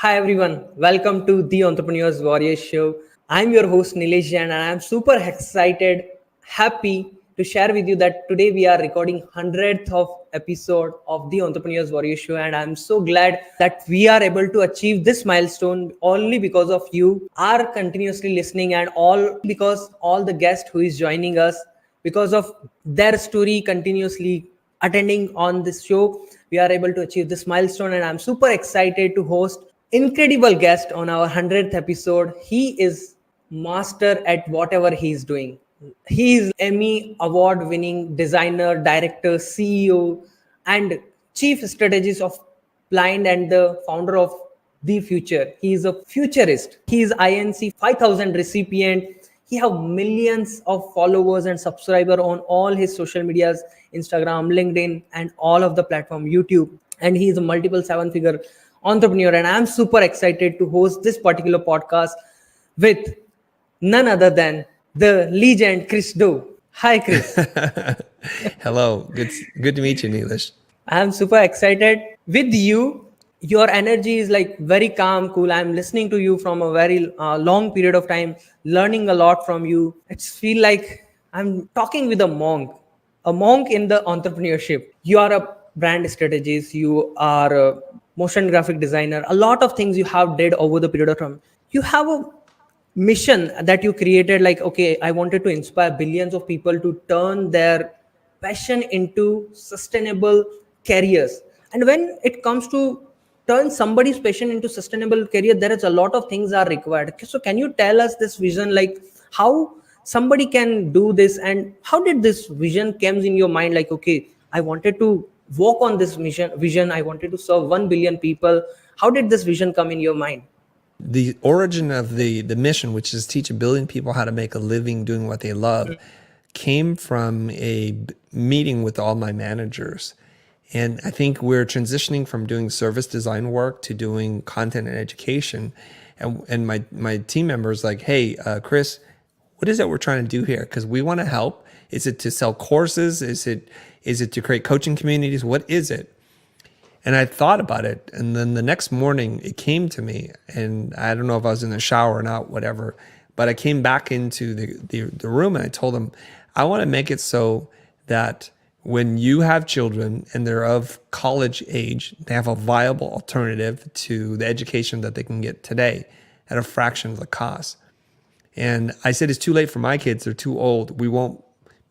Hi everyone, welcome to the Entrepreneurs Warrior Show. I'm your host Nilesh Jain and I'm super excited, happy to share with you that today we are recording 100th of episode of the Entrepreneurs Warrior Show, and I'm so glad that we are able to achieve this milestone only because of you are continuously listening, and all because all the guests who is joining us, because of their story continuously attending on this show, we are able to achieve this milestone, and I'm super excited to host incredible guest on our 100th episode. He is master at whatever he is doing. He is Emmy award winning designer, director, CEO, and chief strategist of Blind and the founder of The Future. He is a futurist. He is INC 5000 recipient. He have millions of followers and subscriber on all his social medias, Instagram, LinkedIn, and all of the platform, YouTube. And he is a multiple seven-figure entrepreneur. And I'm super excited to host this particular podcast with none other than the legend Chris Do. Hi, Chris. Hello, good to meet you, Neelish. I'm super excited with you. Your energy is like very calm, cool. I'm listening to you from a very long period of time, learning a lot from you. It's feel like I'm talking with a monk in the entrepreneurship. You are a brand strategist. You are a motion graphic designer. A lot of things you have did over the period of time. You have a mission that you created, like, okay, I wanted to inspire billions of people to turn their passion into sustainable careers. And when it comes to turn somebody's passion into sustainable career, there is a lot of things are required. So can you tell us this vision, like how somebody can do this, and how did this vision comes in your mind, like, okay, I wanted to work on this vision, I wanted to serve 1 billion people. How did this vision come in your mind? The origin of the mission, which is teach a billion people how to make a living doing what they love, came from a meeting with all my managers. And I think we're transitioning from doing service design work to doing content and education. And my team members like, hey, Chris, what is it we're trying to do here? Because we want to help. Is it to sell courses? Is it to create coaching communities? What is it? And I thought about it. And then the next morning it came to me, and I don't know if I was in the shower or not, whatever, but I came back into the room and I told them, I want to make it so that when you have children and they're of college age, they have a viable alternative to the education that they can get today at a fraction of the cost. And I said, it's too late for my kids. They're too old. We won't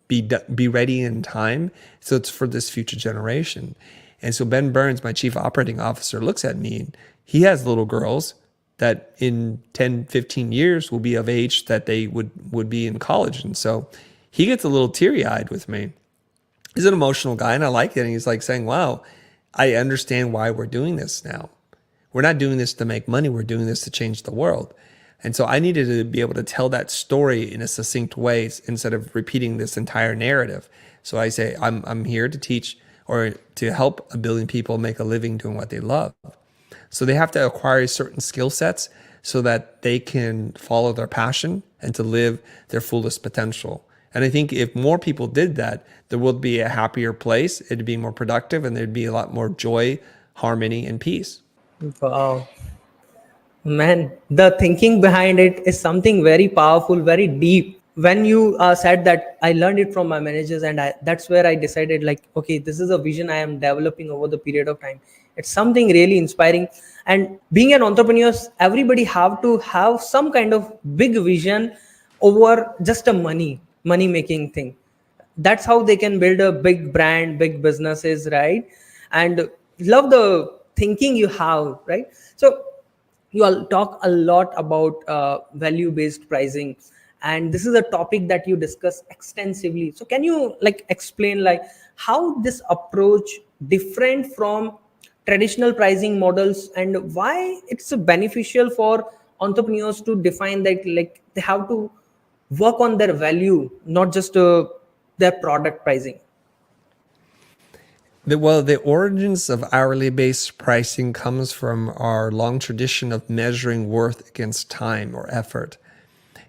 be ready in time. So it's for this future generation. And so Ben Burns, my chief operating officer, looks at me and he has little girls that in 10, 15 years will be of age that they would be in college. And so he gets a little teary-eyed with me. He's an emotional guy and I like it. And he's like saying, wow, I understand why we're doing this now. We're not doing this to make money. We're doing this to change the world. And so I needed to be able to tell that story in a succinct way instead of repeating this entire narrative. So I say, I'm here to teach or to help a billion people make a living doing what they love. So they have to acquire certain skill sets so that they can follow their passion and to live their fullest potential. And I think if more people did that, there would be a happier place, it'd be more productive, and there'd be a lot more joy, harmony, and peace. Wow. Man, the thinking behind it is something very powerful, very deep. When you said that, I learned it from my managers, and that's where I decided, like, okay, this is a vision I am developing over the period of time. It's something really inspiring. And being an entrepreneur, everybody have to have some kind of big vision over just a money making thing. That's how they can build a big brand, big businesses, right? And love the thinking you have, right? So you all talk a lot about value based pricing, and this is a topic that you discuss extensively. So can you like explain like how this approach different from traditional pricing models, and why it's beneficial for entrepreneurs to define that, like they have to work on their value, not just their product pricing? The origins of hourly based pricing comes from our long tradition of measuring worth against time or effort.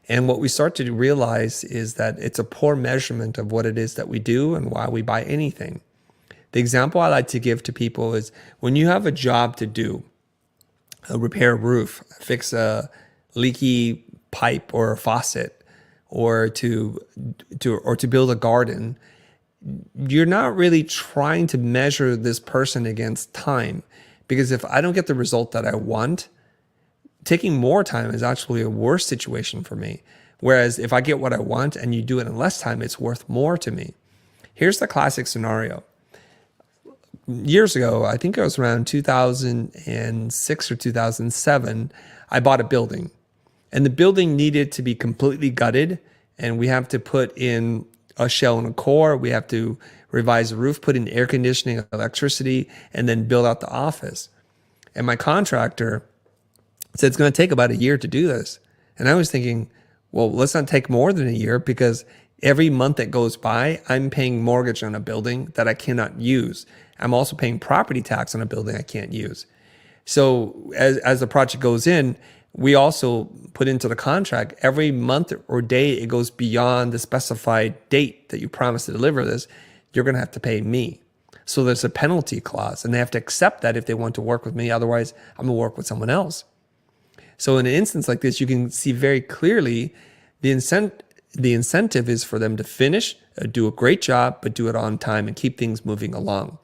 And what we start to realize is that it's a poor measurement of what it is that we do and why we buy anything. The example I like to give to people is when you have a job to do, repair a roof, fix a leaky pipe or a faucet, or to build a garden, you're not really trying to measure this person against time. Because if I don't get the result that I want, taking more time is actually a worse situation for me. Whereas if I get what I want and you do it in less time, it's worth more to me. Here's the classic scenario. Years ago, I think it was around 2006 or 2007, I bought a building. And the building needed to be completely gutted. And we have to put in a shell and a core. We have to revise the roof, put in air conditioning, electricity, and then build out the office. And my contractor said it's going to take about a year to do this. And I was thinking, well, let's not take more than a year, because every month that goes by, I'm paying mortgage on a building that I cannot use. I'm also paying property tax on a building I can't use. So as the project goes in, we also put into the contract, every month or day it goes beyond the specified date that you promised to deliver this, you're going to have to pay me. So there's a penalty clause, and they have to accept that if they want to work with me. Otherwise, I'm going to work with someone else. So in an instance like this, you can see very clearly the incentive is for them to finish, do a great job, but do it on time and keep things moving along.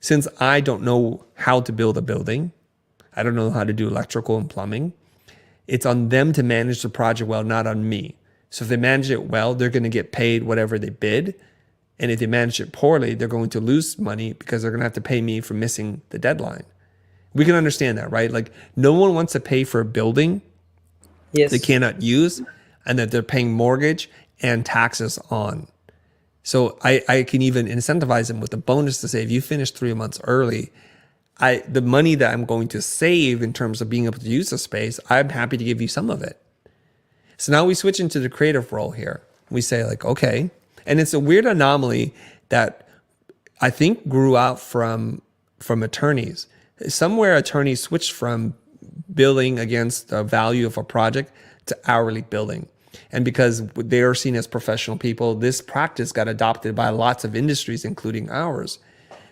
Since I don't know how to build a building, I don't know how to do electrical and plumbing, it's on them to manage the project well, not on me. So if they manage it well, they're going to get paid whatever they bid. And if they manage it poorly, they're going to lose money because they're going to have to pay me for missing the deadline. We can understand that, right? Like, no one wants to pay for a building they cannot use and that they're paying mortgage and taxes on. So I can even incentivize them with a bonus to say, if you finish 3 months early, the money that I'm going to save in terms of being able to use the space, I'm happy to give you some of it. So now we switch into the creative role here. We say like, okay, and it's a weird anomaly that I think grew out from attorneys. Somewhere attorneys switched from billing against the value of a project to hourly billing. And because they are seen as professional people, this practice got adopted by lots of industries, including ours.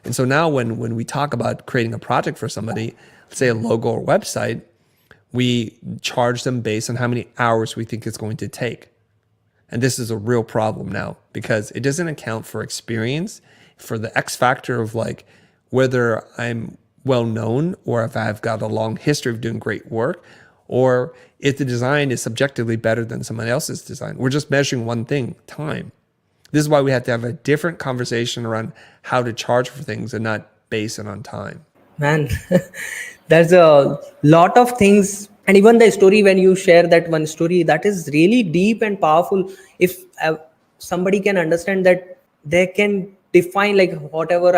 And so now when we talk about creating a project for somebody, let's say a logo or website, we charge them based on how many hours we think it's going to take. And this is a real problem now because it doesn't account for experience, for the X factor of like whether I'm well known or if I've got a long history of doing great work, or if the design is subjectively better than someone else's design. We're just measuring one thing, time. This is why we have to have a different conversation around how to charge for things and not base it on time. Man, there's a lot of things. And even the story, when you share that one story, that is really deep and powerful. If somebody can understand that, they can define like whatever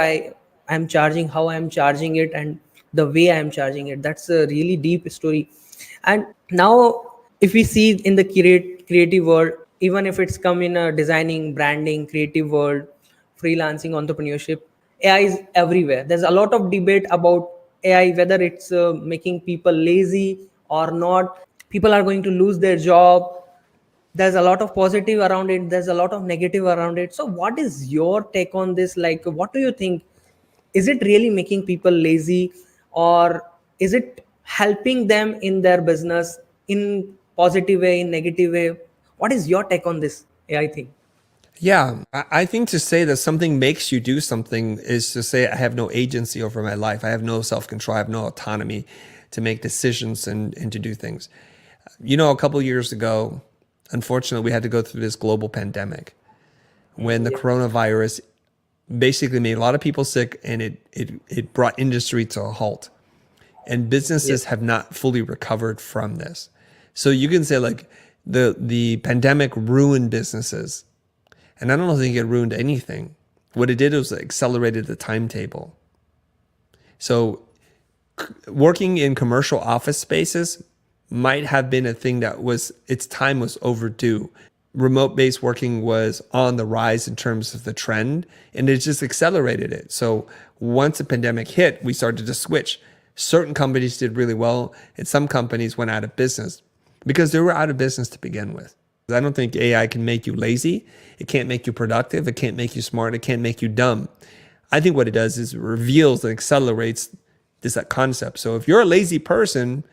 I'm charging, how I'm charging it, and the way I'm charging it. That's a really deep story. And now if we see in the creative world, even if it's come in a designing, branding, creative world, freelancing, entrepreneurship, AI is everywhere. There's a lot of debate about AI, whether it's making people lazy or not. People are going to lose their job. There's a lot of positive around it. There's a lot of negative around it. So what is your take on this? Like, what do you think? Is it really making people lazy, or is it helping them in their business in positive way, in negative way? What is your take on this AI thing? Yeah, I think to say that something makes you do something is to say I have no agency over my life. I have no self-control. I have no autonomy to make decisions and to do things. You know, a couple of years ago, unfortunately, we had to go through this global pandemic when the coronavirus basically made a lot of people sick, and it brought industry to a halt. And businesses have not fully recovered from this. So you can say like the pandemic ruined businesses. And I don't think it ruined anything. What it did was accelerated the timetable. So working in commercial office spaces might have been a thing that its time was overdue. Remote-based working was on the rise in terms of the trend, and it just accelerated it. So once the pandemic hit, we started to switch. Certain companies did really well, and some companies went out of business because they were out of business to begin with. I don't think AI can make you lazy. It can't make you productive. It can't make you smart. It can't make you dumb. I think what it does is it reveals and accelerates This that concept. So if you're a lazy person,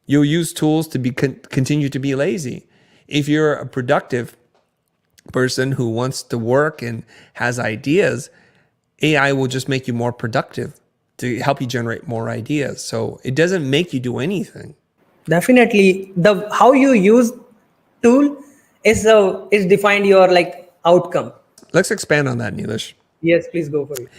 you'll use tools to continue to be lazy. If you're a productive person who wants to work and has ideas, AI will just make you more productive to help you generate more ideas. So it doesn't make you do anything. Definitely, the how you use tool is defined your like outcome. Let's expand on that, Neelish. Yes, please go for it.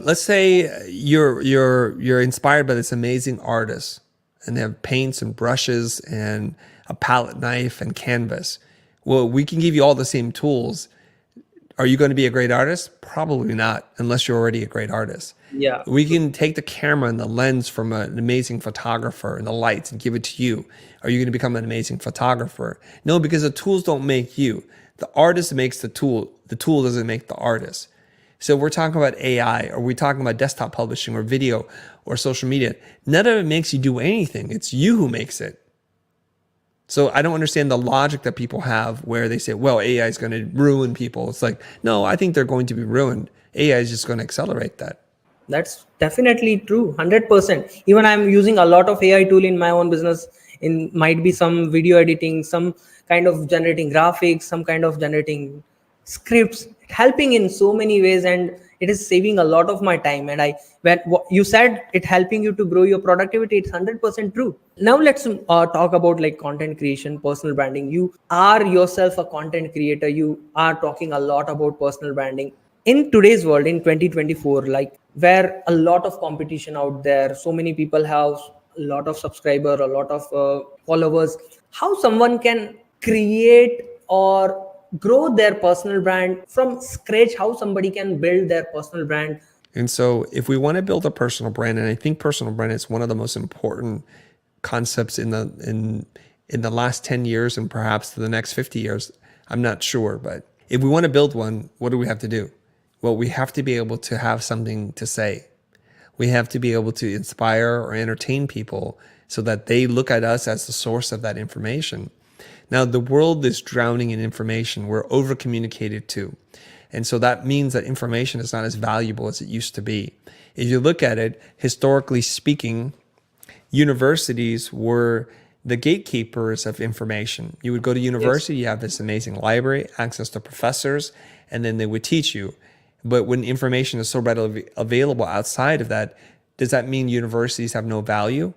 Let's say you're inspired by this amazing artist, and they have paints and brushes and a palette knife and canvas. Well, we can give you all the same tools. Are you going to be a great artist? Probably not, unless you're already a great artist. Yeah. We can take the camera and the lens from an amazing photographer and the lights and give it to you. Are you going to become an amazing photographer? No, because the tools don't make you. The artist makes the tool. The tool doesn't make the artist. So we're talking about AI, or we're talking about desktop publishing or video or social media. None of it makes you do anything. It's you who makes it. So I don't understand the logic that people have where they say, well, AI is going to ruin people. It's like, no, I think they're going to be ruined. AI is just going to accelerate that. That's definitely true, 100%. Even I'm using a lot of AI tool in my own business. In might be some video editing, some kind of generating graphics, some kind of generating scripts, helping in so many ways, and it is saving a lot of my time. And when you said it helping you to grow your productivity, it's 100% true. Now let's talk about like content creation, personal branding. You are yourself a content creator. You are talking a lot about personal branding in today's world in 2024, like where a lot of competition out there, so many people have a lot of subscriber, a lot of followers. How someone can create or grow their personal brand from scratch? How somebody can build their personal brand? And so if we want to build a personal brand, and I think personal brand is one of the most important concepts in the last 10 years and perhaps the next 50 years, I'm not sure, but if we want to build one, what do we have to do? Well, we have to be able to have something to say. We have to be able to inspire or entertain people so that they look at us as the source of that information. Now, the world is drowning in information. We're over-communicated to. And so that means that information is not as valuable as it used to be. If you look at it, historically speaking, universities were the gatekeepers of information. You would go to university, you have this amazing library, access to professors, and then they would teach you. But when information is so readily available outside of that, does that mean universities have no value?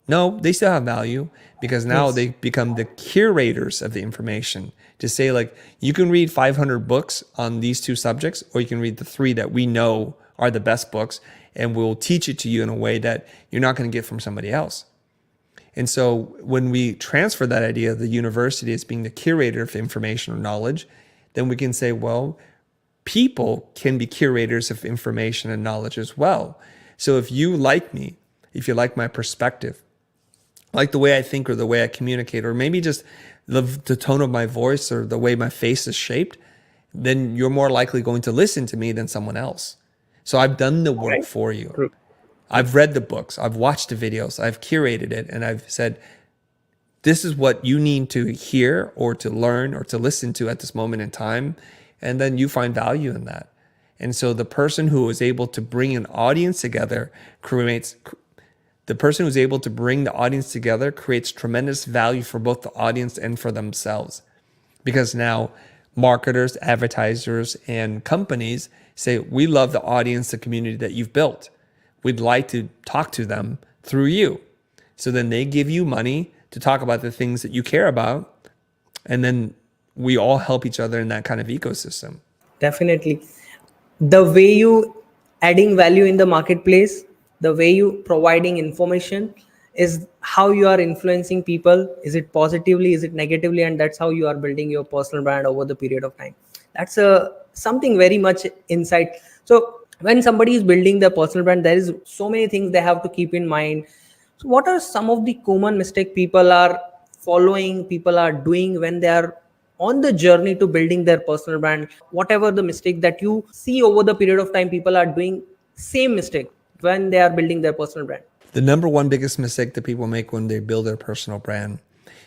No, they still have value, because now they become the curators of the information to say, like, you can read 500 books on these two subjects, or you can read the 3 that we know are the best books, and we'll teach it to you in a way that you're not going to get from somebody else. And so when we transfer that idea of the university as being the curator of information or knowledge, then we can say, well, people can be curators of information and knowledge as well. So if you like me, if you like my perspective, like the way I think or the way I communicate, or maybe just the tone of my voice or the way my face is shaped, then you're more likely going to listen to me than someone else. So I've done the work for you. I've read the books, I've watched the videos, I've curated it, and I've said, this is what you need to hear or to learn or to listen to at this moment in time. And then you find value in that. And so the person who is able to bring an audience together creates tremendous value for both the audience and for themselves. Because now marketers, advertisers, and companies say, we love the audience, the community that you've built. We'd like to talk to them through you. So then they give you money to talk about the things that you care about. And then we all help each other in that kind of ecosystem. Definitely. The way you adding value in the marketplace, the way you providing information is how you are influencing people. Is it positively, is it negatively? And that's how you are building your personal brand over the period of time. That's something very much insight. So when somebody is building their personal brand, there is so many things they have to keep in mind. So what are some of the common mistakes people are following, people are doing when they are on the journey to building their personal brand? Whatever the mistake that you see over the period of time, people are doing same mistake when they are building their personal brand. The number one biggest mistake that people make when they build their personal brand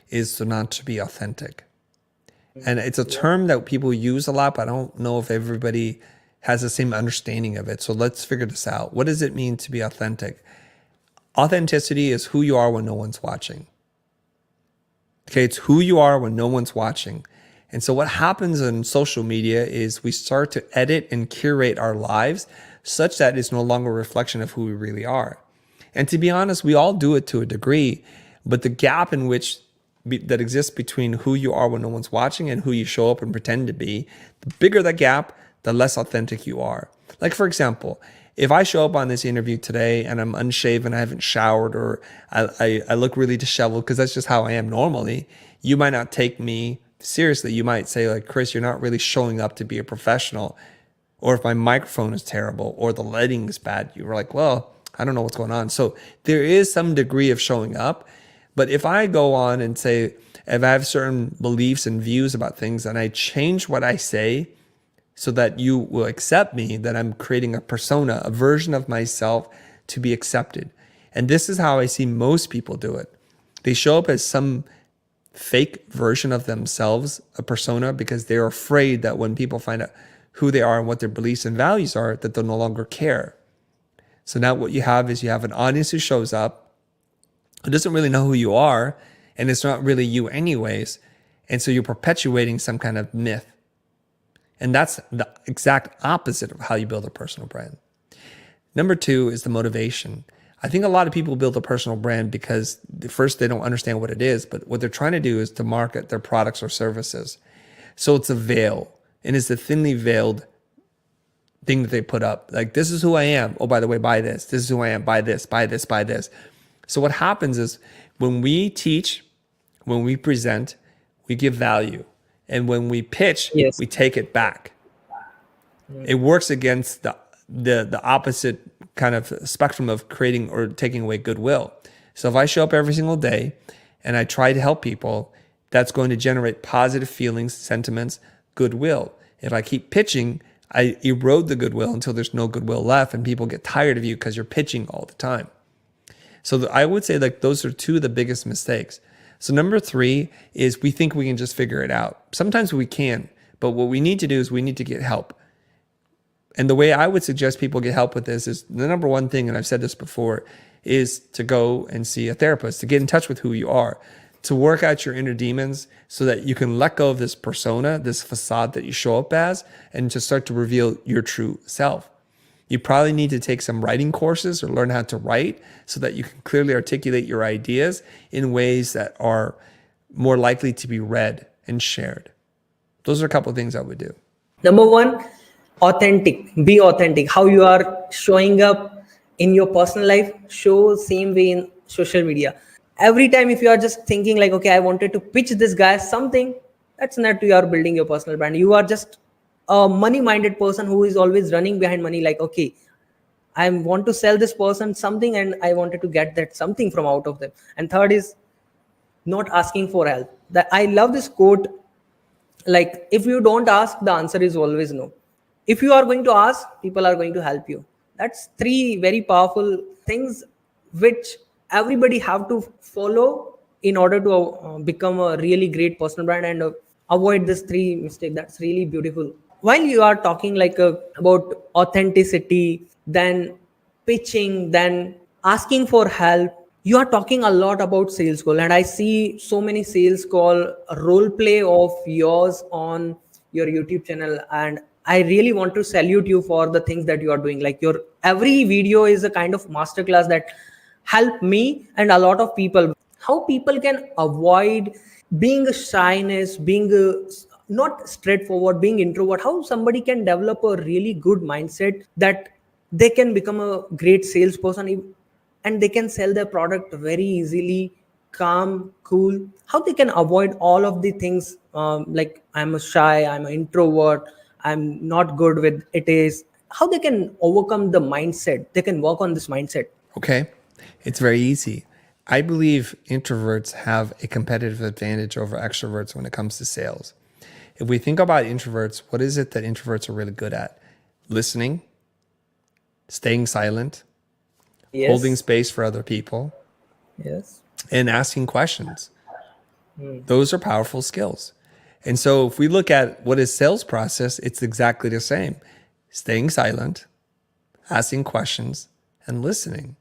is to not to be authentic. And it's a term that people use a lot, but I don't know if everybody has the same understanding of it. So let's figure this out. What does it mean to be authentic? Authenticity is who you are when no one's watching. Okay, it's who you are when no one's watching. And so what happens in social media is we start to edit and curate our lives such that it's no longer a reflection of who we really are. And to be honest, we all do it to a degree, but the gap in which that exists between who you are when no one's watching and who you show up and pretend to be, the bigger the gap, the less authentic you are. Like, for example, if I show up on this interview today and I'm unshaven, I haven't showered, or I look really disheveled because that's just how I am normally, you might not take me seriously. You might say, like, Chris, you're not really showing up to be a professional. Or if my microphone is terrible or the lighting is bad, you were like, well, I don't know what's going on. So there is some degree of showing up. But if I go on and say, if I have certain beliefs and views about things and I change what I say so that you will accept me, that I'm creating a persona, a version of myself to be accepted. And this is how I see most people do it. They show up as some fake version of themselves, a persona, because they're afraid that when people find out who they are and what their beliefs and values are, that they'll no longer care. So now what you have is you have an audience who shows up, who doesn't really know who you are, and it's not really you anyways. And so you're perpetuating some kind of myth. And that's the exact opposite of how you build a personal brand. Number two is the motivation. I think a lot of people build a personal brand because first they don't understand what it is, but what they're trying to do is to market their products or services. So it's a veil, and it's a thinly veiled thing that they put up. Like, this is who I am. Oh, by the way, buy this. This is who I am. Buy this, buy this, buy this. So what happens is when we teach, when we present, we give value. And when we pitch, Yes. we take it back. It works against the opposite kind of spectrum of creating or taking away goodwill. So if I show up every single day and I try to help people, that's going to generate positive feelings, sentiments, goodwill. If I keep pitching, I erode the goodwill until there's no goodwill left and people get tired of you because you're pitching all the time. So I would say, like, those are two of the biggest mistakes. So number three is we think we can just figure it out. Sometimes we can, but what we need to do is we need to get help. And the way I would suggest people get help with this is the number one thing, and I've said this before, is to go and see a therapist, to get in touch with who you are, to work out your inner demons so that you can let go of this persona, this facade that you show up as, and to start to reveal your true self. You probably need to take some writing courses or learn how to write so that you can clearly articulate your ideas in ways that are more likely to be read and shared. Those are a couple of things I would do. Number one, authentic. Be authentic. How you are showing up in your personal life, show same way in social media. Every time if you are just thinking like, okay, I wanted to pitch this guy something, that's not you are building your personal brand. You are just a money-minded person who is always running behind money. Like, okay, I want to sell this person something and I wanted to get that something from out of them. And third is not asking for help. That I love this quote. Like, if you don't ask, the answer is always no. If you are going to ask, people are going to help you. That's three very powerful things which everybody have to follow in order to become a really great personal brand and avoid this three mistake. That's really beautiful. While you are talking like about authenticity, then pitching, then asking for help, you are talking a lot about sales call, and I see so many sales call role play of yours on your YouTube channel, and I really want to salute you for the things that you are doing. Like, your every video is a kind of masterclass that help me and a lot of people. How people can avoid being a shyness, being not straightforward, being introvert. How somebody can develop a really good mindset that they can become a great salesperson and they can sell their product very easily, calm, cool. How they can avoid all of the things, like I'm a shy, I'm an introvert, I'm not good with it is. How they can overcome the mindset? They can work on this mindset. Okay. It's very easy. I believe introverts have a competitive advantage over extroverts when it comes to sales. If we think about introverts, what is it that introverts are really good at? Listening, staying silent, Yes. holding space for other people, Yes. and asking questions. Those are powerful skills. And so if we look at what is sales process, it's exactly the same. staying silent, asking questions, and listening.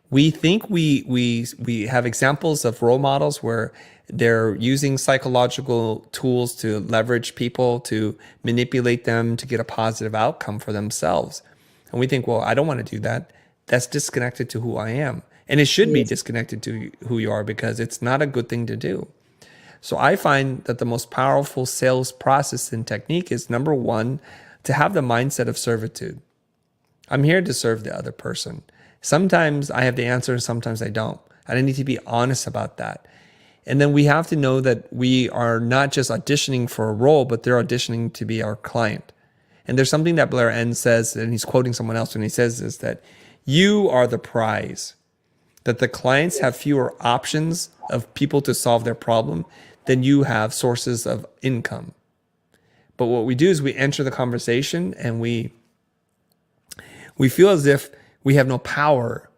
We think we have examples of role models where they're using psychological tools to leverage people, to manipulate them to get a positive outcome for themselves. And we think, well, I don't want to do that. That's disconnected to who I am. And it should be Yes. disconnected to who you are, because it's not a good thing to do. So I find that the most powerful sales process and technique is, number one, to have the mindset of servitude. I'm here to serve the other person. Sometimes I have the answer and sometimes I don't. And I need to be honest about that. And then we have to know that we are not just auditioning for a role, but they're auditioning to be our client. And there's something that Blair Enns says, and he's quoting someone else when he says this, that you are the prize, that the clients have fewer options of people to solve their problem than you have sources of income. But what we do is we enter the conversation and we feel as if we have no power,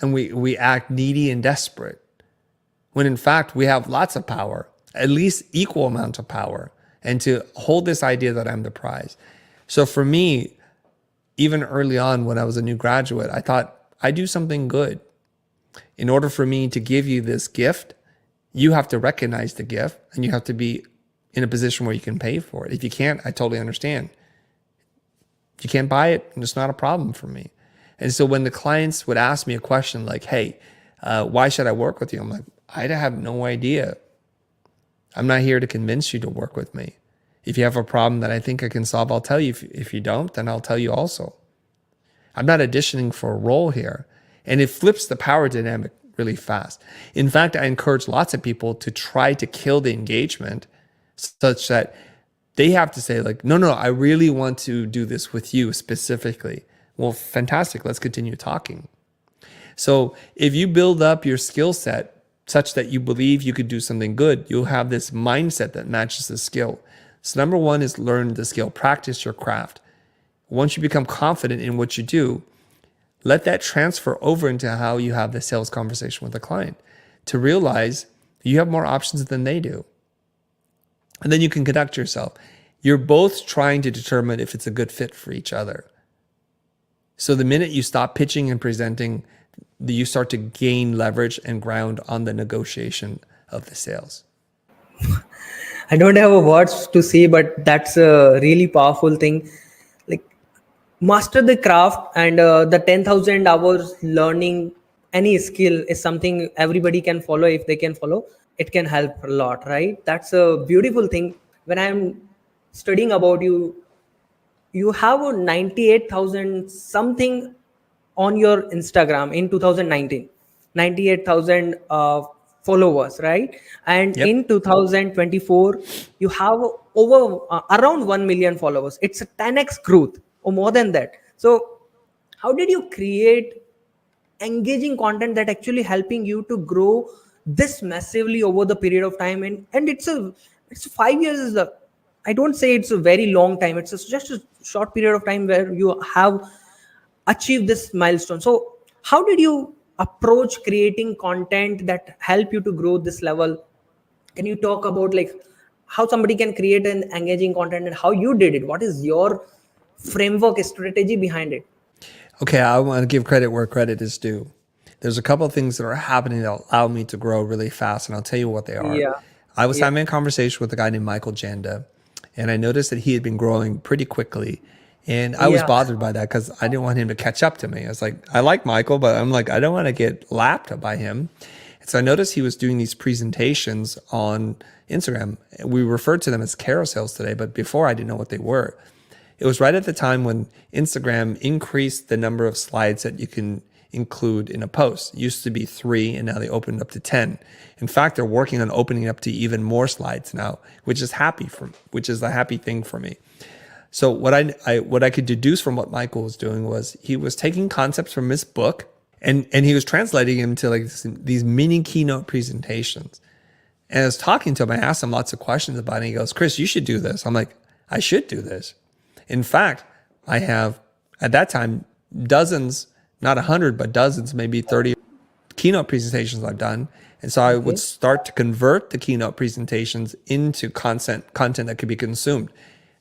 and we act needy and desperate, when in fact we have lots of power, at least equal amount of power, and to hold this idea that I'm the prize. So for me, even early on when I was a new graduate, I thought, I do something good. In order for me to give you this gift, you have to recognize the gift and you have to be in a position where you can pay for it. If you can't, I totally understand. If you can't buy it, it's not a problem for me. And so when the clients would ask me a question like, hey, why should I work with you? I'm like, I have no idea. I'm not here to convince you to work with me. If you have a problem that I think I can solve, I'll tell you. If you don't, then I'll tell you also. I'm not auditioning for a role here. And it flips the power dynamic really fast. In fact, I encourage lots of people to try to kill the engagement such that they have to say like, no, I really want to do this with you specifically. Well, fantastic. Let's continue talking. So if you build up your skill set such that you believe you could do something good, you'll have this mindset that matches the skill. So number one is learn the skill, practice your craft. Once you become confident in what you do, let that transfer over into how you have the sales conversation with the client, to realize you have more options than they do. And then you can conduct yourself. You're both trying to determine if it's a good fit for each other. So the minute you stop pitching and presenting, you start to gain leverage and ground on the negotiation of the sales. I don't have a words to say, but that's a really powerful thing. Like, master the craft, and the 10,000 hours learning any skill is something everybody can follow. If they can follow, it can help a lot, right? That's a beautiful thing. When I'm studying about you, you have a 98,000 something on your Instagram in 2019, 98,000 followers, right? And Yep. in 2024, you have over around 1 million followers. It's a 10x growth or more than that. So how did you create engaging content that actually helping you to grow this massively over the period of time? And it's 5 years is the, I don't say it's a very long time, it's just a short period of time where you have achieved this milestone. So how did you approach creating content that help you to grow this level? Can you talk about like how somebody can create an engaging content and how you did it? What is your framework strategy behind it? Okay, I want to give credit where credit is due. There's a couple of things that are happening that allow me to grow really fast, and I'll tell you what they are. Yeah. I was having a conversation with a guy named Michael Janda, and I noticed that he had been growing pretty quickly. And I was Yeah. bothered by that because I didn't want him to catch up to me. I was like, I like Michael, but I'm like, I don't want to get lapped by him. And so I noticed he was doing these presentations on Instagram. We referred to them as carousels today, but before I didn't know what they were. It was right at the time when Instagram increased the number of slides that you can include in a post. It used to be 3, and now they opened up to 10. In fact, they're working on opening up to even more slides now, which is a happy thing for me. So what I could deduce from what Michael was doing was he was taking concepts from his book and he was translating them to like these mini keynote presentations. And I was talking to him, I asked him lots of questions about it. And he goes, Chris, you should do this. I'm like, I should do this. In fact, I have at that time dozens, not 100, but dozens, maybe 30 keynote presentations I've done. And so I would start to convert the keynote presentations into content that could be consumed.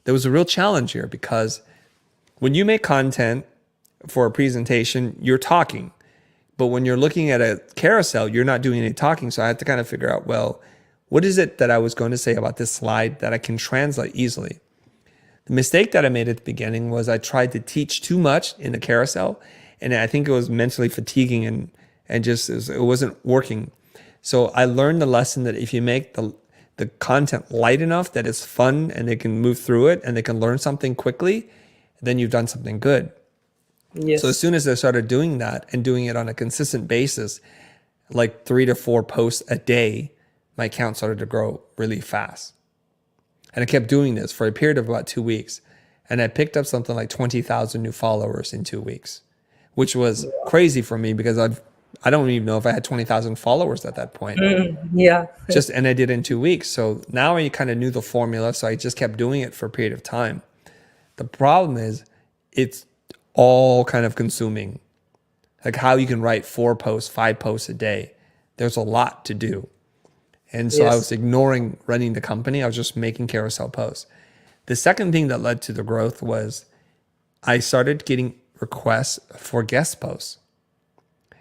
There was a real challenge here because When you make content for a presentation, you're talking. But when you're looking at a carousel, you're not doing any talking. So I had to kind of figure out, well, what is it that I was going to say about this slide that I can translate easily? The mistake that I made at the beginning was I tried to teach too much in the carousel, and I think it was mentally fatiguing and just it wasn't working. So I learned the lesson that if you make the content light enough that it's fun and they can move through it and they can learn something quickly, then you've done something good. Yes. So as soon as I started doing that and doing it on a consistent basis, like 3 to 4 posts a day, my account started to grow really fast. And I kept doing this for a period of about 2 weeks. And I picked up something like 20,000 new followers in 2 weeks, which was crazy for me because I don't even know if I had 20,000 followers at that point. Yeah. And I did it in 2 weeks. So now I kind of knew the formula. So I just kept doing it for a period of time. The problem is it's all kind of consuming. Like how you can write 4 posts, 5 posts a day. There's a lot to do. And so I was ignoring running the company. I was just making carousel posts. The second thing that led to the growth was I started getting requests for guest posts.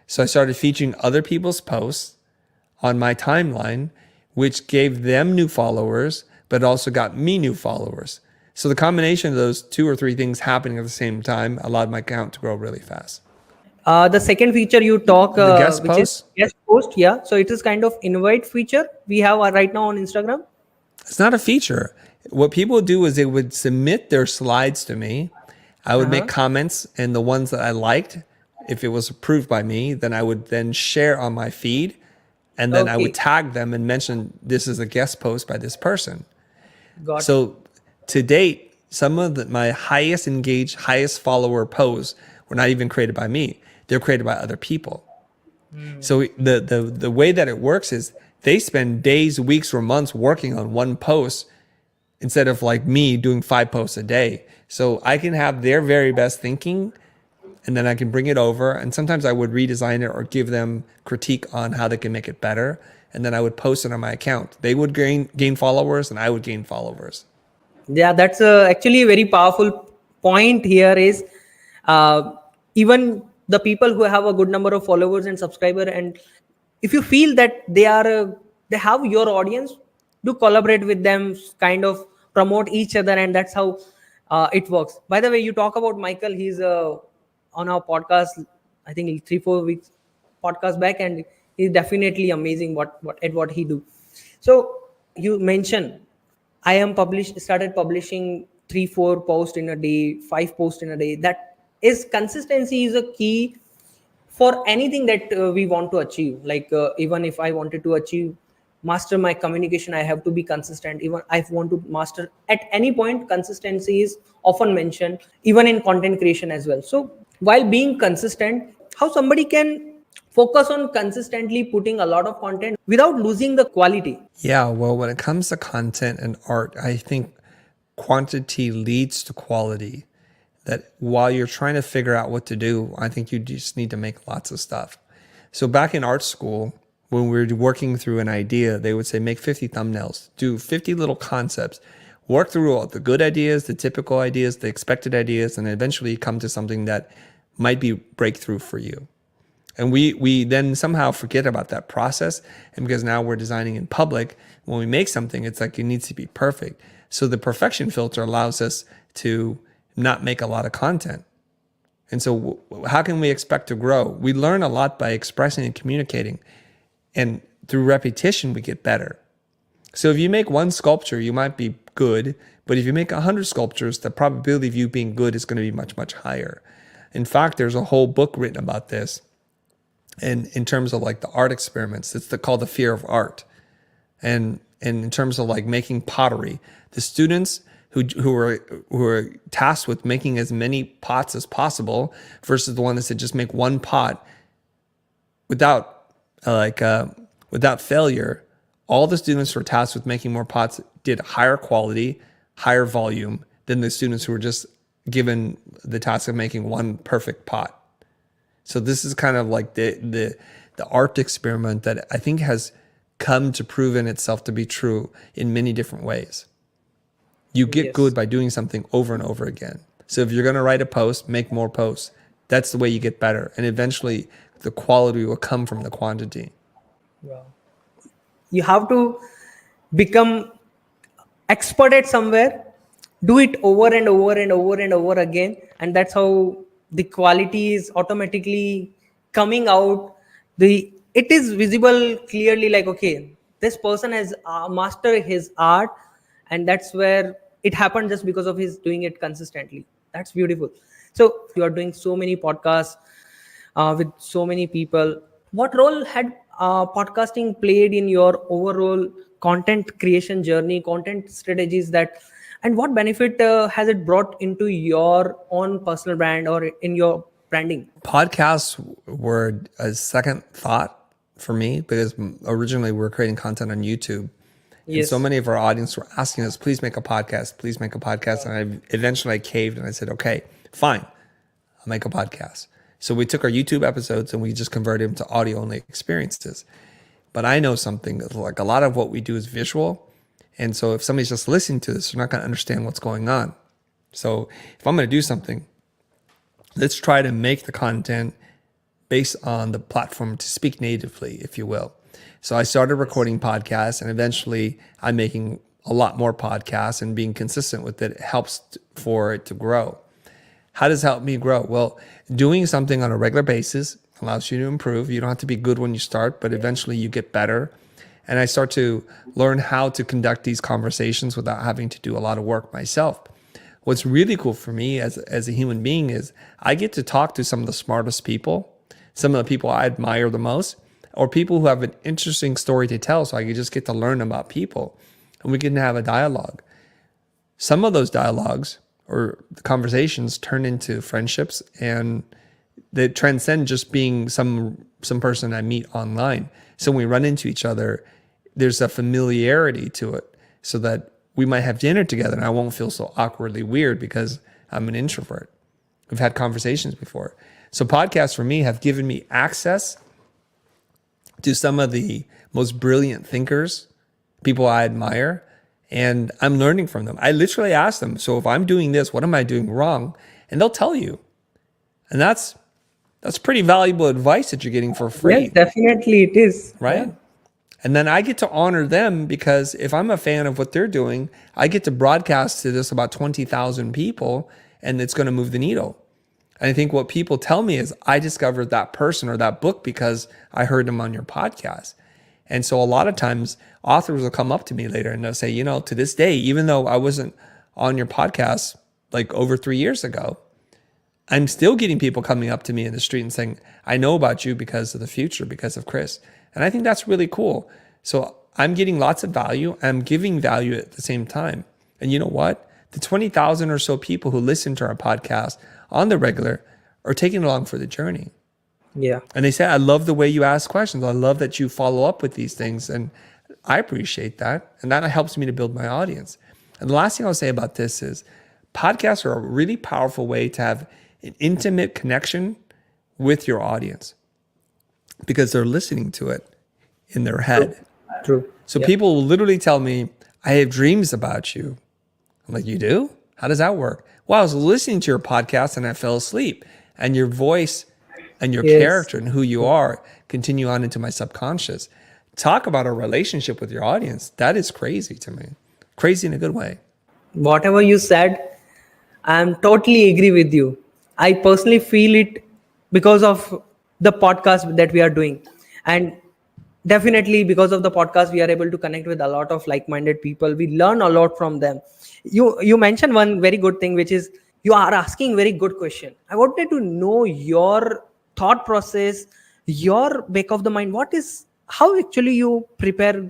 So I started featuring other people's posts on my timeline, which gave them new followers, but also got me new followers. So the combination of those 2 or 3 things happening at the same time allowed my account to grow really fast. The second feature you talk, The guest which post? is guest post. Yeah. So it is kind of invite feature we have right now on Instagram. It's not a feature. What people do is they would submit their slides to me. I would make comments, and the ones that I liked, if it was approved by me, then I would then share on my feed, and then I would tag them and mention this is a guest post by this person. Got it. So to date, some of my highest engaged, highest follower posts were not even created by me. They're created by other people. So the way that it works is they spend days, weeks, or months working on one post instead of like me doing 5 posts a day. So I can have their very best thinking, and then I can bring it over. And sometimes I would redesign it or give them critique on how they can make it better. And then I would post it on my account. They would gain followers, and I would gain followers. Yeah, that's actually a very powerful point here is even the people who have a good number of followers and subscriber, and if you feel that they have your audience, do collaborate with them, kind of promote each other, and that's how it works. By the way, you talk about Michael. He's on our podcast, I think 3-4 weeks podcast back, and he's definitely amazing what he do. So you mentioned I am started publishing 3-4 posts in a day, 5 posts in a day. That is consistency is a key for anything that we want to achieve. Like even if I wanted to master my communication, I have to be consistent. Even I want to master at any point, consistency is often mentioned, even in content creation as well. So while being consistent, how somebody can focus on consistently putting a lot of content without losing the quality? Yeah, well, when it comes to content and art, I think quantity leads to quality. That while you're trying to figure out what to do, I think you just need to make lots of stuff. So back in art school, when we were working through an idea, they would say, make 50 thumbnails, do 50 little concepts, work through all the good ideas, the typical ideas, the expected ideas, and eventually come to something that might be breakthrough for you. And we then somehow forget about that process. And because now we're designing in public, when we make something, it's like it needs to be perfect. So the perfection filter allows us to not make a lot of content. And so how can we expect to grow? We learn a lot by expressing and communicating. And through repetition, we get better. So if you make 1 sculpture, you might be good. But if you make 100 sculptures, the probability of you being good is going to be much, much higher. In fact, there's a whole book written about this. And in terms of like the art experiments, it's called The Fear of Art. And in terms of like making pottery, the students who are tasked with making as many pots as possible versus the one that said just make 1 pot without failure, all the students who were tasked with making more pots did higher quality, higher volume than the students who were just given the task of making 1 perfect pot. So this is kind of like the art experiment that I think has come to proven itself to be true in many different ways. You get good by doing something over and over again. So if you're going to write a post, make more posts. That's the way you get better. And eventually the quality will come from the quantity. Wow. You have to become expert at somewhere, do it over and over and over and over again, and that's how the quality is automatically coming out. The it is visible clearly, like, okay, this person has mastered his art, and that's where it happened just because of his doing it consistently. That's beautiful. So you are doing so many podcasts with so many people. What role had podcasting played in your overall content creation journey, content strategies, that, and what benefit has it brought into your own personal brand or in your branding? Podcasts were a second thought for me because originally we were creating content on YouTube. And so Yes. many of our audience were asking us, please make a podcast, please make a podcast. And I caved and I said, okay, fine, I'll make a podcast. So we took our YouTube episodes and we just converted them to audio only experiences. But I know something, like a lot of what we do is visual. And so if somebody's just listening to this, they're not going to understand what's going on. So if I'm going to do something, let's try to make the content based on the platform to speak natively, if you will. So I started recording podcasts, and eventually I'm making a lot more podcasts, and being consistent with it helps for it to grow. How does it help me grow? Well, doing something on a regular basis allows you to improve. You don't have to be good when you start, but eventually you get better. And I start to learn how to conduct these conversations without having to do a lot of work myself. What's really cool for me as a human being is I get to talk to some of the smartest people, some of the people I admire the most, or people who have an interesting story to tell. So I can just get to learn about people and we can have a dialogue. Some of those dialogues or conversations turn into friendships, and they transcend just being some person I meet online. So when we run into each other, there's a familiarity to it, so that we might have dinner together and I won't feel so awkwardly weird because I'm an introvert. We've had conversations before. So podcasts for me have given me access to some of the most brilliant thinkers, people I admire, and I'm learning from them. I literally ask them, so if I'm doing this, what am I doing wrong? And they'll tell you. And that's pretty valuable advice that you're getting for free. Yes, definitely it is. Right? Yeah. And then I get to honor them, because if I'm a fan of what they're doing, I get to broadcast to this about 20,000 people, and it's going to move the needle. And I think what people tell me is, I discovered that person or that book because I heard them on your podcast. And so a lot of times authors will come up to me later and they'll say, to this day, even though I wasn't on your podcast like over 3 years ago, I'm still getting people coming up to me in the street and saying, I know about you because of the future, because of Chris. And I think that's really cool. So I'm getting lots of value. I'm giving value at the same time. And you know what? The 20,000 or so people who listen to our podcast on the regular are taking along for the journey. Yeah. And they say, I love the way you ask questions. I love that you follow up with these things. And I appreciate that. And that helps me to build my audience. And the last thing I'll say about this is podcasts are a really powerful way to have an intimate connection with your audience, because they're listening to it in their head. True. So people will literally tell me, I have dreams about you. I'm like, you do? How does that work? Well, I was listening to your podcast and I fell asleep, and your voice and your character and who you are continue on into my subconscious. Talk about a relationship with your audience. That is crazy to me. Crazy in a good way. Whatever you said, I'm totally agree with you. I personally feel it because of the podcast that we are doing. And definitely because of the podcast, we are able to connect with a lot of like-minded people. We learn a lot from them. You mentioned one very good thing, which is you are asking very good question. I wanted to know your thought process, your back of the mind. How actually you prepare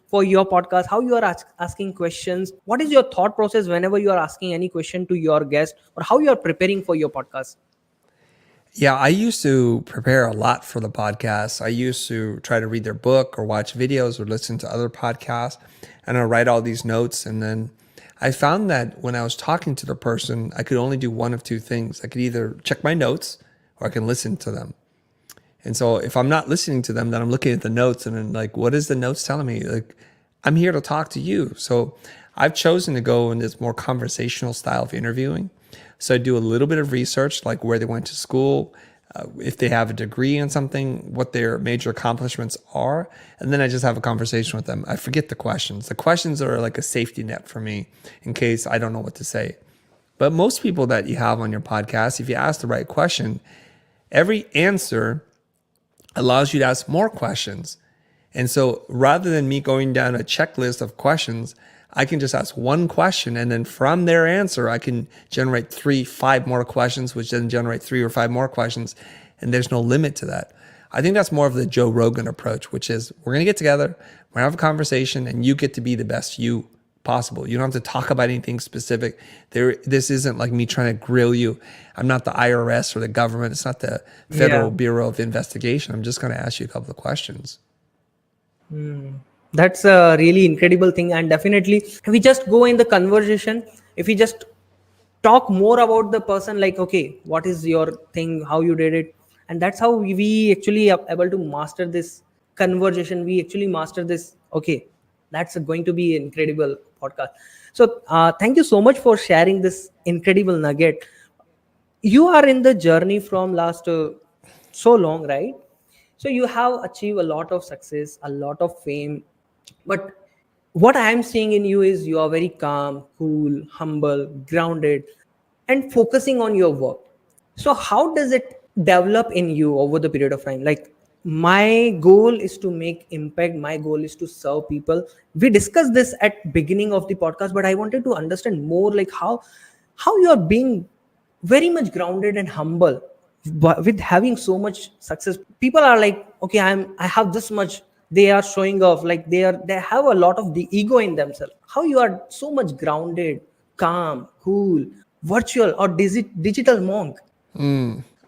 for your podcast, how you are asking questions. What is your thought process whenever you are asking any question to your guest, or how you are preparing for your podcast? Yeah, I used to prepare a lot for the podcast. I used to try to read their book or watch videos or listen to other podcasts, and I write all these notes. And then I found that when I was talking to the person, I could only do one of two things. I could either check my notes or I can listen to them. And so if I'm not listening to them, then I'm looking at the notes and then like, what is the notes telling me? Like, I'm here to talk to you. So I've chosen to go in this more conversational style of interviewing. So I do a little bit of research, like where they went to school, if they have a degree in something, what their major accomplishments are. And then I just have a conversation with them. I forget the questions. The questions are like a safety net for me in case I don't know what to say. But most people that you have on your podcast, if you ask the right question, every answer allows you to ask more questions. And so rather than me going down a checklist of questions, I can just ask one question, and then from their answer, I can generate 3, 5 more questions, which then generate 3 or 5 more questions. And there's no limit to that. I think that's more of the Joe Rogan approach, which is we're going to get together, we're going to have a conversation, and you get to be the best you possible. You don't have to talk about anything specific. This isn't like me trying to grill you. I'm not the IRS or the government. It's not the Federal Bureau of Investigation. I'm just going to ask you a couple of questions. That's a really incredible thing. And definitely, if we just go in the conversation, if we just talk more about the person, like, okay, what is your thing, how you did it. And that's how we actually are able to master this conversation. We actually master this. Okay, that's going to be an incredible podcast. So thank you so much for sharing this incredible nugget. You are in the journey from last so long, right? So you have achieved a lot of success, a lot of fame, but what I am seeing in you is you are very calm, cool, humble, grounded, and focusing on your work. So how does it develop in you over the period of time? Like, my goal is to make impact, my goal is to serve people. We discussed this at beginning of the podcast, but I wanted to understand more, like how you are being very much grounded and humble with having so much success. People are like, okay, I have this much. They are showing off, like they have a lot of the ego in themselves. How you are so much grounded, calm, cool, virtual or digital monk?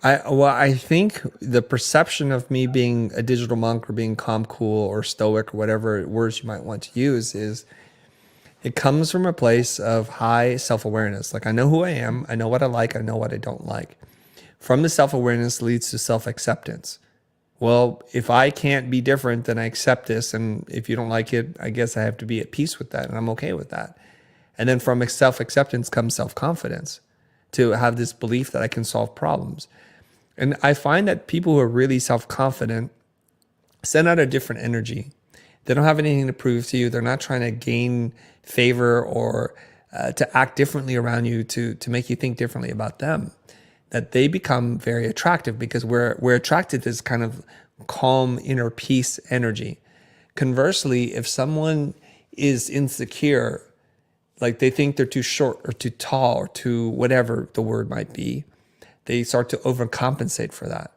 I think the perception of me being a digital monk or being calm, cool, or stoic, or whatever words you might want to use, is it comes from a place of high self-awareness. Like, I know who I am, I know what I like, I know what I don't like. From the self-awareness leads to self-acceptance. Well, if I can't be different, then I accept this. And if you don't like it, I guess I have to be at peace with that. And I'm okay with that. And then from self-acceptance comes self-confidence, to have this belief that I can solve problems. And I find that people who are really self-confident send out a different energy. They don't have anything to prove to you. They're not trying to gain favor or to act differently around you to make you think differently about them. That they become very attractive because we're attracted to this kind of calm inner peace energy. Conversely, if someone is insecure, like they think they're too short or too tall or too whatever the word might be, they start to overcompensate for that.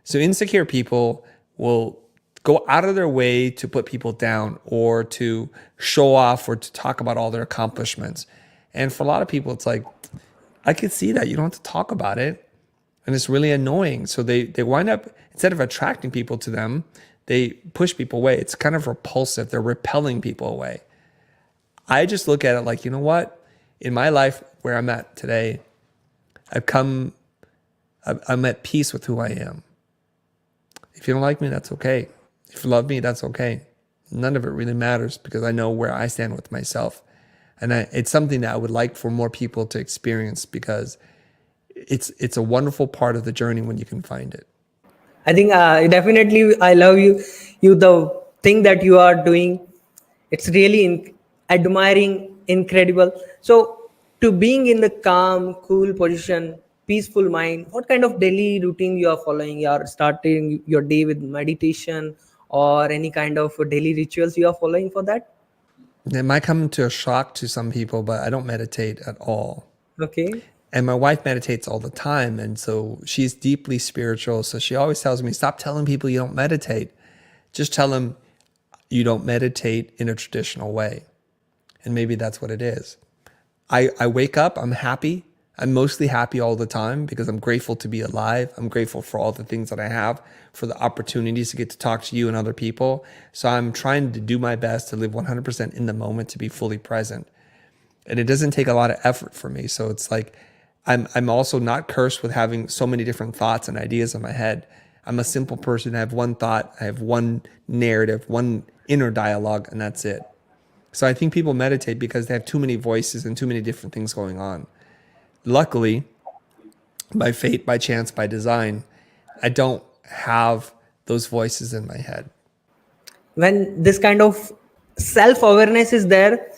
So insecure people will go out of their way to put people down or to show off or to talk about all their accomplishments. And for a lot of people, it's like, I could see that. You don't have to talk about it. And it's really annoying. So they wind up, instead of attracting people to them, they push people away. It's kind of repulsive. They're repelling people away. I just look at it like, you know what? In my life, where I'm at today, I'm at peace with who I am. If you don't like me, that's okay. If you love me, that's okay. None of it really matters because I know where I stand with myself. And it's something that I would like for more people to experience because it's a wonderful part of the journey when you can find it. I think definitely I love you. The thing that you are doing, it's really admiring, incredible. So to being in the calm, cool position, peaceful mind, what kind of daily routine you are following? You are starting your day with meditation or any kind of daily rituals you are following for that? It might come to a shock to some people, but I don't meditate at all. Okay. And my wife meditates all the time. And so she's deeply spiritual. So she always tells me, stop telling people you don't meditate. Just tell them you don't meditate in a traditional way. And maybe that's what it is. I wake up, I'm happy. I'm mostly happy all the time because I'm grateful to be alive. I'm grateful for all the things that I have, for the opportunities to get to talk to you and other people. So I'm trying to do my best to live 100% in the moment, to be fully present. And it doesn't take a lot of effort for me. So it's like, I'm also not cursed with having so many different thoughts and ideas in my head. I'm a simple person. I have one thought, I have one narrative, one inner dialogue, and that's it. So I think people meditate because they have too many voices and too many different things going on. Luckily, by fate, by chance, by design, I don't have those voices in my head. When this kind of self awareness is there,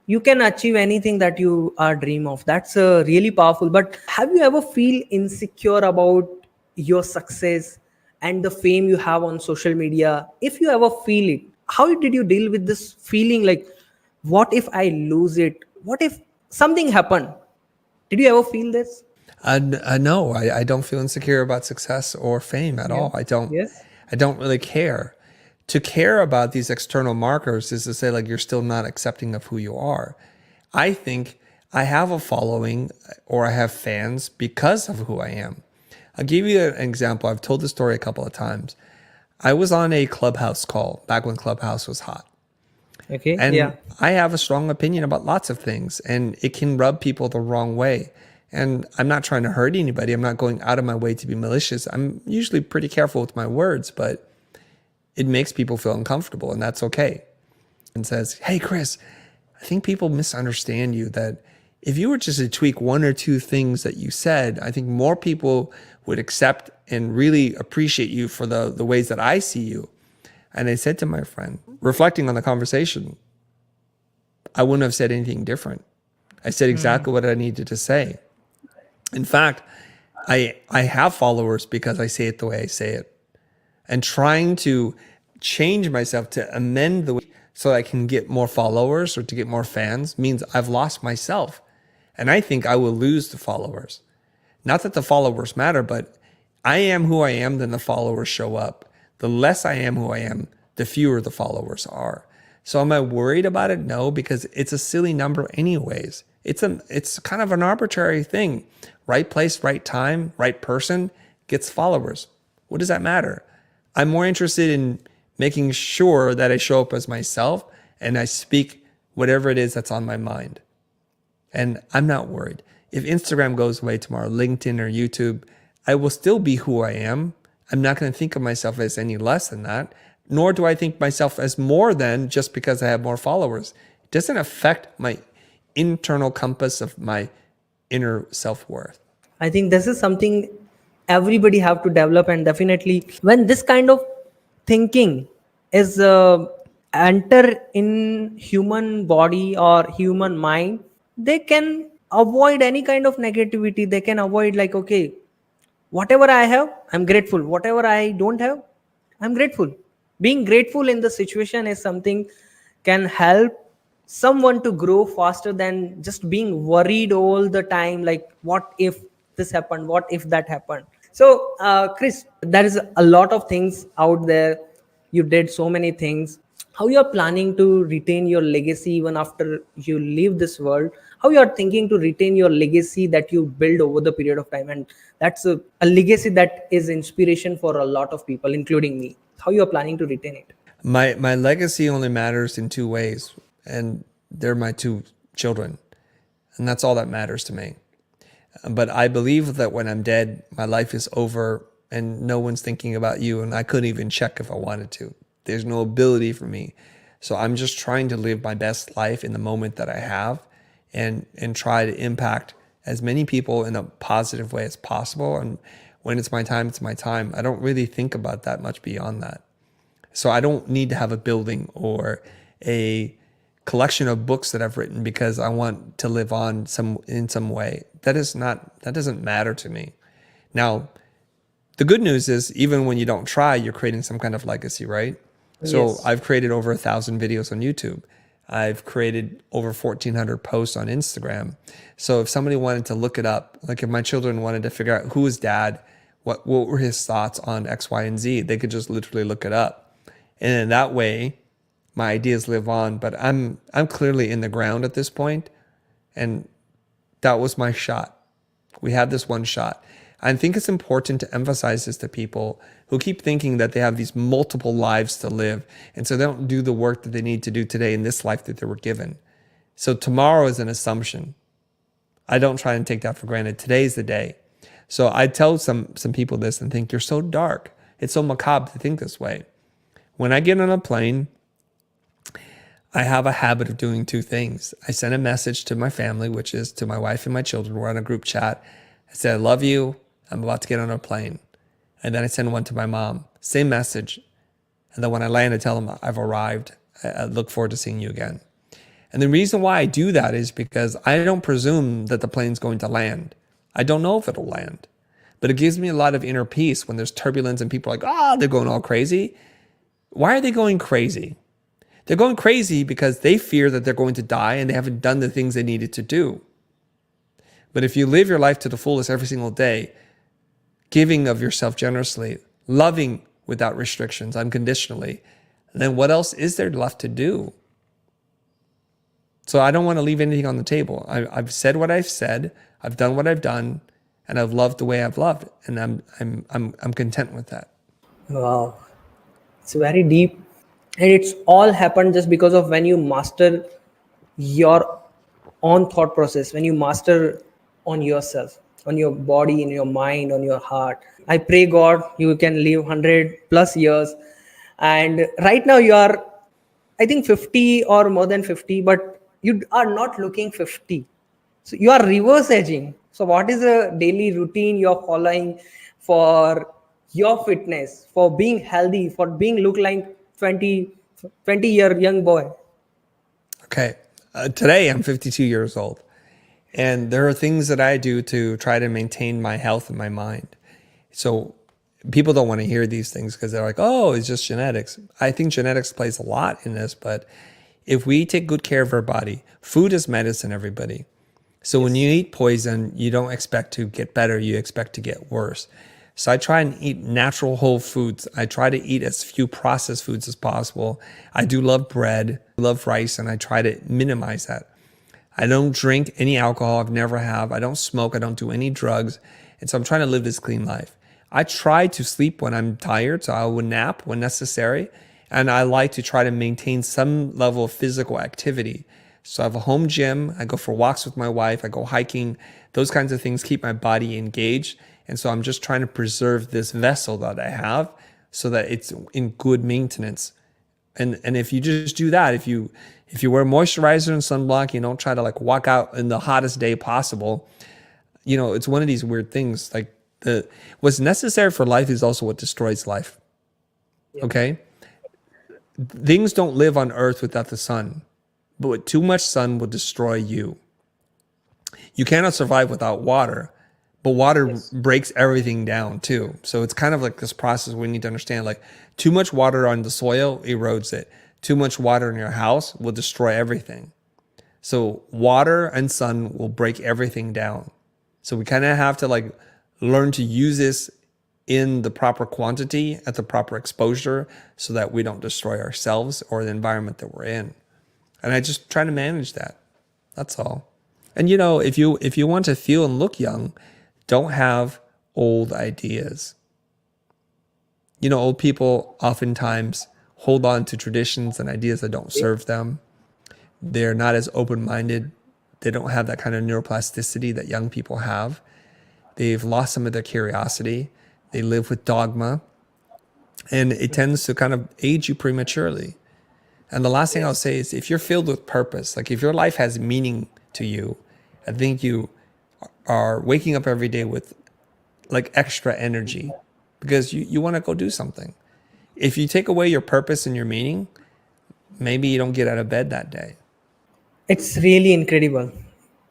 you can achieve anything that you are dream of. That's really powerful. But have you ever feel insecure about your success and the fame you have on social media? If you ever feel it, how did you deal with this feeling, like what if I lose it, what if something happened? Did you ever feel this? No, I don't feel insecure about success or fame at Yeah. all. I don't. Yes. I don't really care. To care about these external markers is to say like you're still not accepting of who you are. I think I have a following or I have fans because of who I am. I'll give you an example. I've told this story a couple of times. I was on a Clubhouse call back when Clubhouse was hot. Okay. And Yeah. I have a strong opinion about lots of things, and it can rub people the wrong way. And I'm not trying to hurt anybody. I'm not going out of my way to be malicious. I'm usually pretty careful with my words, but it makes people feel uncomfortable, and that's okay. And says, hey, Chris, I think people misunderstand you, that if you were just to tweak one or two things that you said, I think more people would accept and really appreciate you for the ways that I see you. And I said to my friend, reflecting on the conversation, I wouldn't have said anything different. I said exactly what I needed to say. In fact, I have followers because I say it the way I say it. And trying to change myself to amend the way so I can get more followers or to get more fans means I've lost myself. And I think I will lose the followers. Not that the followers matter, but I am who I am, then the followers show up. The less I am who I am, the fewer the followers are. So am I worried about it? No, because it's a silly number anyways. It's kind of an arbitrary thing. Right place, right time, right person gets followers. What does that matter? I'm more interested in making sure that I show up as myself and I speak whatever it is that's on my mind. And I'm not worried. If Instagram goes away tomorrow, LinkedIn or YouTube, I will still be who I am. I'm not going to think of myself as any less than that, nor do I think myself as more than just because I have more followers. It doesn't affect my internal compass of my inner self-worth. I think this is something everybody have to develop, and definitely when this kind of thinking is enter in human body or human mind, they can avoid any kind of negativity. They can avoid, like, okay, whatever I have, I'm grateful. Whatever I don't have, I'm grateful. Being grateful in the situation is something can help someone to grow faster than just being worried all the time, like what if this happened, what if that happened. So Chris, there is a lot of things out there. You did so many things. How you are planning to retain your legacy even after you leave this world? How you are thinking to retain your legacy that you build over the period of time? And that's a legacy that is inspiration for a lot of people, including me. How you are planning to retain it? My legacy only matters in two ways, and they're my two children, and that's all that matters to me. But I believe that when I'm dead, my life is over and no one's thinking about you, and I couldn't even check if I wanted to. There's no ability for me. So I'm just trying to live my best life in the moment that I have and try to impact as many people in a positive way as possible. And when it's my time, it's my time. I don't really think about that much beyond that. So I don't need to have a building or a collection of books that I've written because I want to live on in some way. That doesn't matter to me. Now, the good news is even when you don't try, you're creating some kind of legacy, right? So Yes. I've created over 1,000 videos on YouTube. I've created over 1,400 posts on Instagram. So if somebody wanted to look it up, like if my children wanted to figure out who is dad, what were his thoughts on X, Y, and Z, they could just literally look it up. And in that way, my ideas live on. But I'm clearly in the ground at this point, and that was my shot. We had this one shot. I think it's important to emphasize this to people who keep thinking that they have these multiple lives to live, and so they don't do the work that they need to do today in this life that they were given. So tomorrow is an assumption. I don't try and take that for granted. Today's the day. So I tell some people this and think, you're so dark. It's so macabre to think this way. When I get on a plane, I have a habit of doing two things. I send a message to my family, which is to my wife and my children. We're on a group chat. I said, I love you. I'm about to get on a plane. And then I send one to my mom. Same message. And then when I land, I tell them I've arrived. I look forward to seeing you again. And the reason why I do that is because I don't presume that the plane's going to land. I don't know if it'll land. But it gives me a lot of inner peace when there's turbulence and people are like, they're going all crazy. Why are they going crazy? They're going crazy because they fear that they're going to die and they haven't done the things they needed to do. But if you live your life to the fullest every single day, giving of yourself generously, loving without restrictions, unconditionally, then what else is there left to do? So I don't want to leave anything on the table. I've said what I've said, I've done what I've done, and I've loved the way I've loved, and I'm content with that. Wow, it's very deep, and it's all happened just because of when you master your own thought process, when you master on yourself, on your body, in your mind, on your heart. I pray God you can live 100+ years, and right now you are, I think, 50 or more than 50, but you are not looking 50. So you are reverse edging. So what is a daily routine you're following for your fitness, for being healthy, for being look like 20-year young boy? Okay. Today I'm 52 years old. And there are things that I do to try to maintain my health and my mind. So people don't want to hear these things because they're like, oh, it's just genetics. I think genetics plays a lot in this, but if we take good care of our body, food is medicine, everybody. So when you eat poison, you don't expect to get better, you expect to get worse. So I try and eat natural whole foods. I try to eat as few processed foods as possible. I do love bread, love rice, and I try to minimize that. I don't drink any alcohol. I've never have. I don't smoke. I don't do any drugs. And so I'm trying to live this clean life. I try to sleep when I'm tired, so I will nap when necessary. And I like to try to maintain some level of physical activity. So I have a home gym. I go for walks with my wife. I go hiking. Those kinds of things keep my body engaged. And so I'm just trying to preserve this vessel that I have so that it's in good maintenance. And if you just do that, if you wear moisturizer and sunblock, you don't try to like walk out in the hottest day possible, it's one of these weird things. Like what's necessary for life is also what destroys life. Yeah. Okay? Things don't live on earth without the sun, but too much sun will destroy you. You cannot survive without water, but water breaks everything down too. So it's kind of like this process we need to understand, like too much water on the soil erodes it. Too much water in your house will destroy everything. So water and sun will break everything down. So we kind of have to like learn to use this in the proper quantity at the proper exposure so that we don't destroy ourselves or the environment that we're in. And I just try to manage that. That's all. And if you want to feel and look young, don't have old ideas. Old people oftentimes hold on to traditions and ideas that don't serve them. They're not as open-minded. They don't have that kind of neuroplasticity that young people have. They've lost some of their curiosity. They live with dogma. And it tends to kind of age you prematurely. And the last thing I'll say is if you're filled with purpose, like if your life has meaning to you, I think you are waking up every day with like extra energy because you want to go do something. If you take away your purpose and your meaning, maybe you don't get out of bed that day. It's really incredible.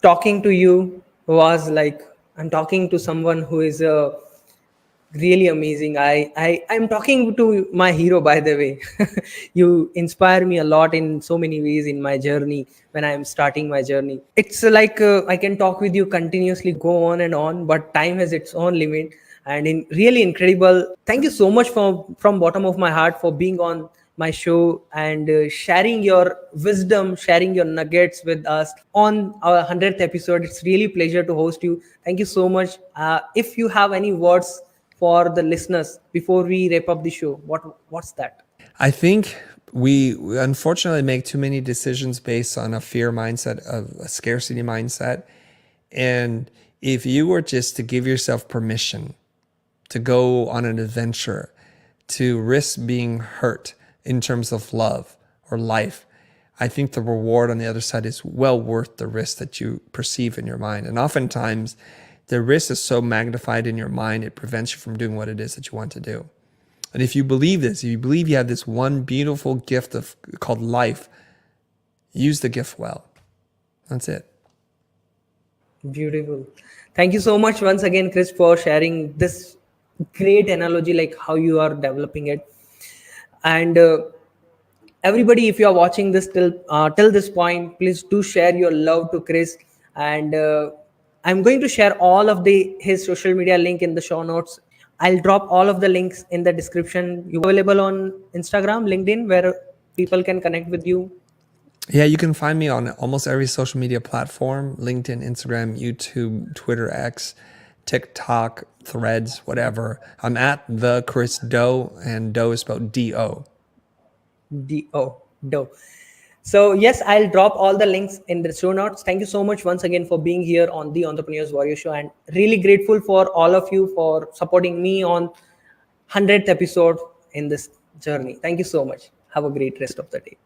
Talking to you was like I'm talking to someone who is really amazing. I'm talking to my hero, by the way. You inspire me a lot in so many ways in my journey when I'm starting my journey. It's like I can talk with you continuously, go on and on, but time has its own limit. And really incredible. Thank you so much from bottom of my heart for being on my show and sharing your wisdom, sharing your nuggets with us on our 100th episode. It's really a pleasure to host you. Thank you so much. If you have any words for the listeners before we wrap up the show, what's that? I think we unfortunately make too many decisions based on a fear mindset, a scarcity mindset. And if you were just to give yourself permission to go on an adventure, to risk being hurt in terms of love or life, I think the reward on the other side is well worth the risk that you perceive in your mind. And oftentimes the risk is so magnified in your mind, it prevents you from doing what it is that you want to do. And if you believe this, if you believe you have this one beautiful gift called life, use the gift well. That's it. Beautiful. Thank you so much once again, Chris, for sharing this great analogy, like how you are developing it. And everybody, if you are watching this till this point, please do share your love to Chris. And I'm going to share all of his social media link in the show notes. I'll drop all of the links in the description. You available on Instagram, LinkedIn, where people can connect with you? Yeah, you can find me on almost every social media platform: LinkedIn, Instagram, YouTube, Twitter, X, TikTok, Threads, whatever. I'm at the Chris Do, and Do is spelled D-O. Do. So yes, I'll drop all the links in the show notes. Thank you so much once again for being here on the Entrepreneurs Warrior Show, and really grateful for all of you for supporting me on 100th episode in this journey. Thank you so much. Have a great rest of the day.